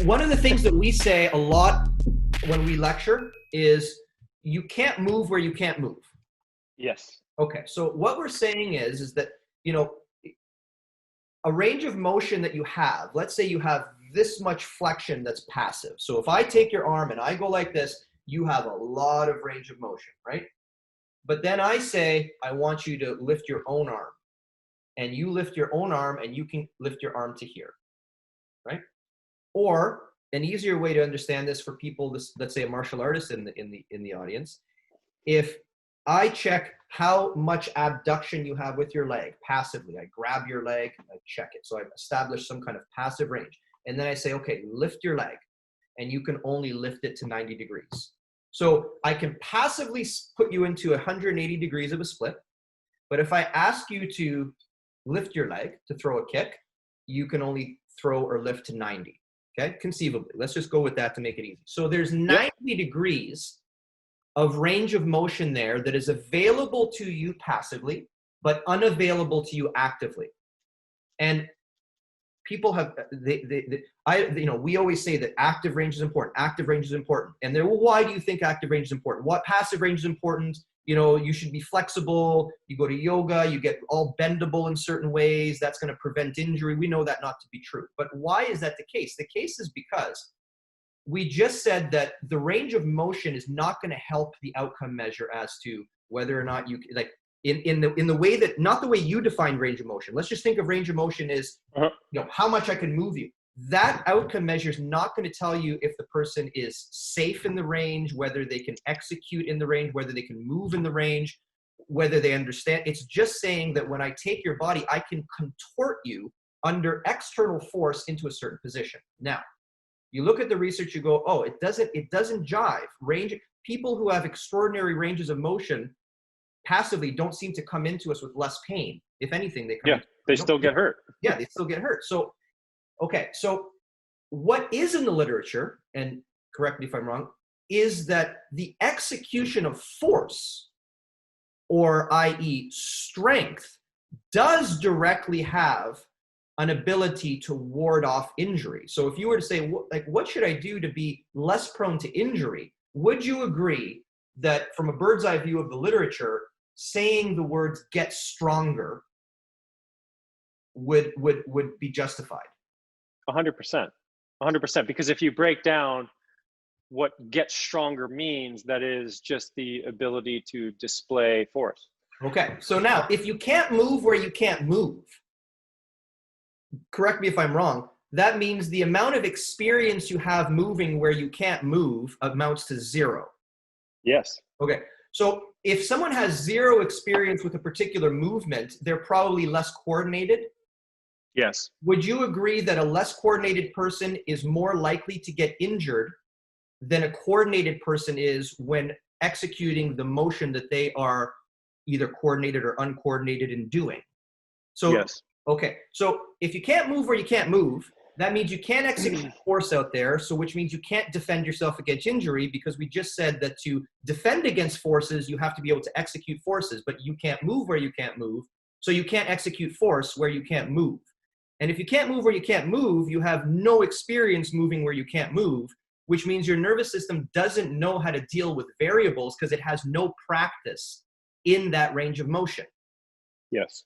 One of the things that we say a lot when we lecture is you can't move where you can't move. Yes. Okay, so what we're saying is that, you know, a range of motion that you have, let's say you have this much flexion that's passive. So if I take your arm and I go like this, you have a lot of range of motion, right? But then I say, I want you to lift your own arm. And you lift your own arm and you can lift your arm to here, right? Or an easier way to understand this for people, let's say a martial artist in the audience, if I check how much abduction you have with your leg passively, I grab your leg, I check it. So I've established some kind of passive range. And then I say, okay, lift your leg. And you can only lift it to 90 degrees. So I can passively put you into 180 degrees of a split. But if I ask you to lift your leg to throw a kick, you can only throw or lift to 90. Okay, conceivably. Let's just go with that to make it easy. So there's 90 degrees of range of motion there that is available to you passively, but unavailable to you actively. And people have, we always say that active range is important. Active range is important. And they're, well, why do you think active range is important? What passive range is important? You know, you should be flexible. You go to yoga, you get all bendable in certain ways. That's going to prevent injury. We know that not to be true. But why is that the case? The case is because we just said that the range of motion is not going to help the outcome measure as to whether or not you, like, in the way that, not the way you define range of motion. Let's just think of range of motion as, you know, how much I can move you. That outcome measure is not going to tell you if the person is safe in the range, whether they can execute in the range, whether they can move in the range, whether they understand. It's just saying that when I take your body, I can contort you under external force into a certain position. Now, you look at the research, you go, oh, it doesn't jive. People who have extraordinary ranges of motion passively don't seem to come into us with less pain. If anything, they still get hurt. Yeah, they still get hurt. So, okay, so what is in the literature, and correct me if I'm wrong, is that the execution of force, or i.e. strength, does directly have an ability to ward off injury. So if you were to say, like, what should I do to be less prone to injury? Would you agree that from a bird's eye view of the literature, saying the words "get stronger" would be justified? 100%. 100%. Because if you break down what "get stronger" means, that is just the ability to display force. Okay, so now if you can't move where you can't move, correct me if I'm wrong, that means the amount of experience you have moving where you can't move amounts to zero. Yes. Okay, so if someone has zero experience with a particular movement, they're probably less coordinated. Yes. Would you agree that a less coordinated person is more likely to get injured than a coordinated person is when executing the motion that they are either coordinated or uncoordinated in doing? So, yes. Okay, so if you can't move where you can't move, that means you can't execute force out there, so which means you can't defend yourself against injury, because we just said that to defend against forces, you have to be able to execute forces, but you can't move where you can't move, so you can't execute force where you can't move. And if you can't move where you can't move, you have no experience moving where you can't move, which means your nervous system doesn't know how to deal with variables because it has no practice in that range of motion. Yes.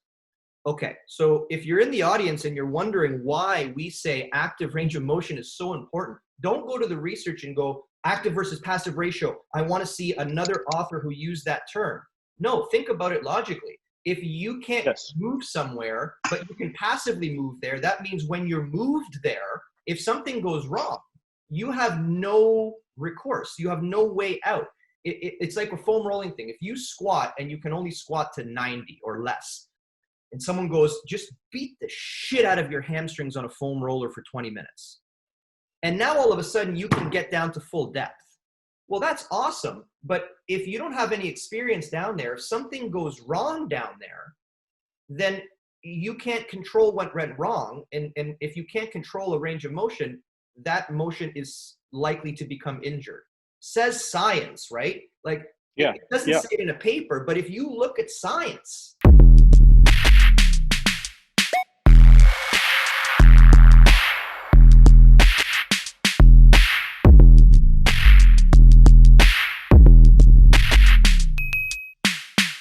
Okay, so if you're in the audience and you're wondering why we say active range of motion is so important, don't go to the research and go active versus passive ratio. I want to see another author who used that term. No, think about it logically. If you can't move somewhere, but you can passively move there, that means when you're moved there, if something goes wrong, you have no recourse. You have no way out. It's like a foam rolling thing. If you squat and you can only squat to 90 or less, and someone goes, just beat the shit out of your hamstrings on a foam roller for 20 minutes. And now all of a sudden you can get down to full depth. Well, that's awesome. But if you don't have any experience down there, if something goes wrong down there, then you can't control what went wrong. And if you can't control a range of motion, that motion is likely to become injured. Says science, right? Like, it doesn't say it in a paper, but if you look at science,